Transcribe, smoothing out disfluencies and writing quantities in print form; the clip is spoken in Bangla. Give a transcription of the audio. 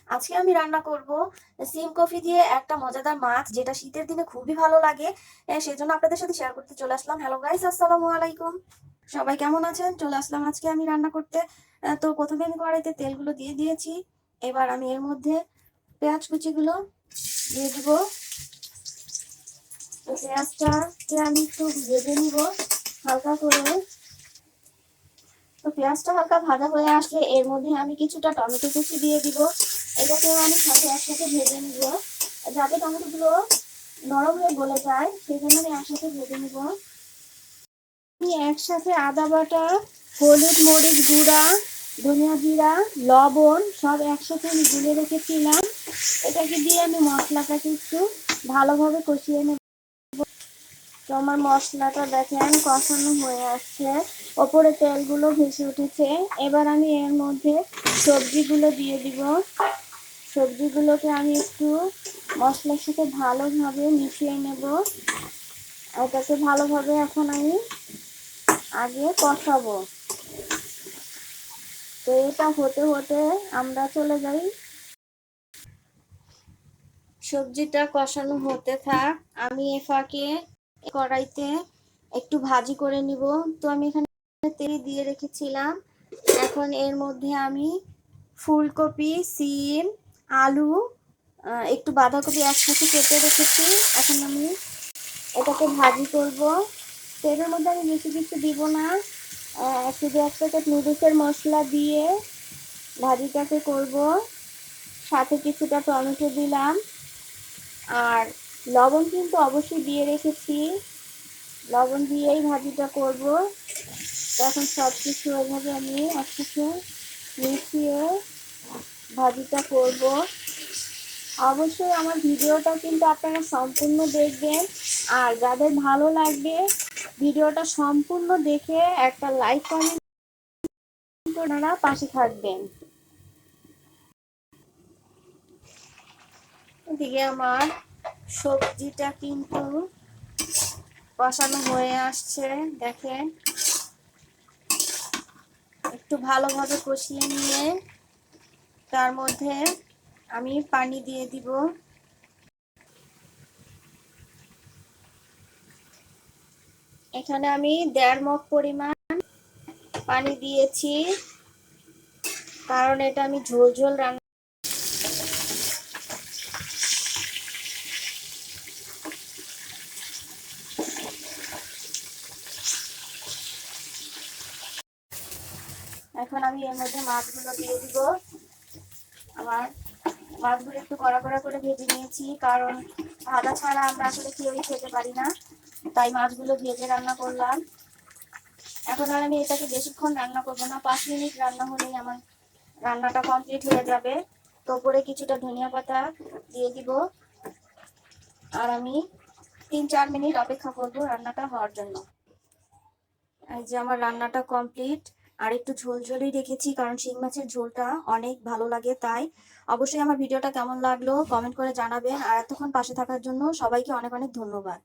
আজকে আমি রান্না করব সিম কফি দিয়ে একটা মজাদার মাছ, যেটা শীতের দিনে খুবই ভালো লাগে। সেজন্য আপনাদের সাথে শেয়ার করতে চলে আসলাম। হ্যালো গাইস, আসসালামু আলাইকুম। সবাই কেমন আছেন? চলে আসলাম আজকে আমি রান্না করতে। তো প্রথমে আমি কড়াইতে তেলগুলো দিয়ে দিয়েছি। এবার আমি এর মধ্যে পেঁয়াজ কুচিগুলো দিয়ে দিব। তো পেঁয়াজটাকে আমি একটু ভেজে নিব হালকা করে। তো পেঁয়াজটা হালকা ভাজা হয়ে আসলে এর মধ্যে আমি কিছুটা টমেটো কুচি দিয়ে দিব। এটাকে আমি সাথে একসাথে ভেজে নিব, যাতে টমেটোগুলো নরম হয়ে গলে যায়, সেই জন্য আমি একসাথে ভেজে নিব। আমি একসাথে আদা বাটা, হলুদ, মরিচ গুঁড়া, ধনিয়া জিরা, লবণ সব একসাথে আমি গুলে রেখেছিলাম। এটাকে দিয়ে আমি মশলাটাকে একটু ভালোভাবে কষিয়ে নেব। তো আমার মশলাটা দেখেন কষানো হয়ে আসছে, ওপরে তেলগুলো ভেসে উঠেছে। এবার আমি এর মধ্যে সবজিগুলো দিয়ে দিব। সবজিগুলোকে আমি একটু মশলার সাথে ভালোভাবে মিশিয়ে নেব। এটাকে ভালোভাবে এখন আমি আগে কষাবো। তো এটা হতে হতে আমরা চলে যাই। সবজিটা কষানো হতে থাক, আমি এ ফাঁকে কড়াইতে একটু ভাজি করে নিব। তো আমি এখানে তেল দিয়ে রেখেছিলাম। এখন এর মধ্যে আমি ফুলকপি, সিম, আলু, একটু বাঁধাকপি একসাথে কেটে রেখেছি। এখন আমি এটাকে ভাজি করব। তেলের মধ্যে আমি বেশি কিছু দিব না, শুধু এক প্যাকেট নুডলসের মশলা দিয়ে ভাজিটাকে করব। সাথে কিছুটা টমেটো দিলাম, আর লবণ কিন্তু অবশ্যই দিয়ে রেখেছি। লবণ দিয়েই ভাজিটা করব। এখন সব কিছু এভাবে আমি একসাথে মিশিয়ে ভাজিটা করব। অবশ্যই আমার ভিডিওটা কিন্তু আপনারা সম্পূর্ণ দেখবেন, আর যাদের ভালো লাগবে ভিডিওটা সম্পূর্ণ দেখে একটা লাইক কমেন্ট করে আপনারা পাশে থাকবেন। এদিকে আমার সবজিটা কিন্তু কষানো হয়ে আসছে, দেখেন। একটু ভালোভাবে কষিয়ে নিয়ে তার মধ্যে আমি পানি দিয়ে দিব। এখানে আমি 1.5 মগ পরিমাণ পানি দিয়েছি, কারণ এটা আমি ঝোল ঝোল রান্না। এখন আমি এর মধ্যে মাছগুলো দিয়ে দিব। আমার মাছগুলো একটু কড়া কড়া করে ভেজে নিয়েছি, কারণ ভাজা ছাড়া আমরা আসলে কেউই খেতে পারি না, তাই মাছগুলো ভেজে রান্না করলাম। এখন আর আমি এটাকে বেশিক্ষণ রান্না করবো না, 5 মিনিট রান্না হলেই আমার রান্নাটা কমপ্লিট হয়ে যাবে। তো উপরে কিছুটা ধনিয়া পাতা দিয়ে দিব, আর আমি 3-4 মিনিট অপেক্ষা করব রান্নাটা হওয়ার জন্য। এই যে আমার রান্নাটা কমপ্লিট। আর একটু ঝোল ঝোলই রেখেছি, কারণ শিং মাছের ঝোলটা অনেক ভালো লাগে। তাই অবশ্যই আমার ভিডিওটা কেমন লাগলো কমেন্ট করে জানাবেন, আর এতক্ষণ পাশে থাকার জন্য সবাইকে অনেক অনেক ধন্যবাদ।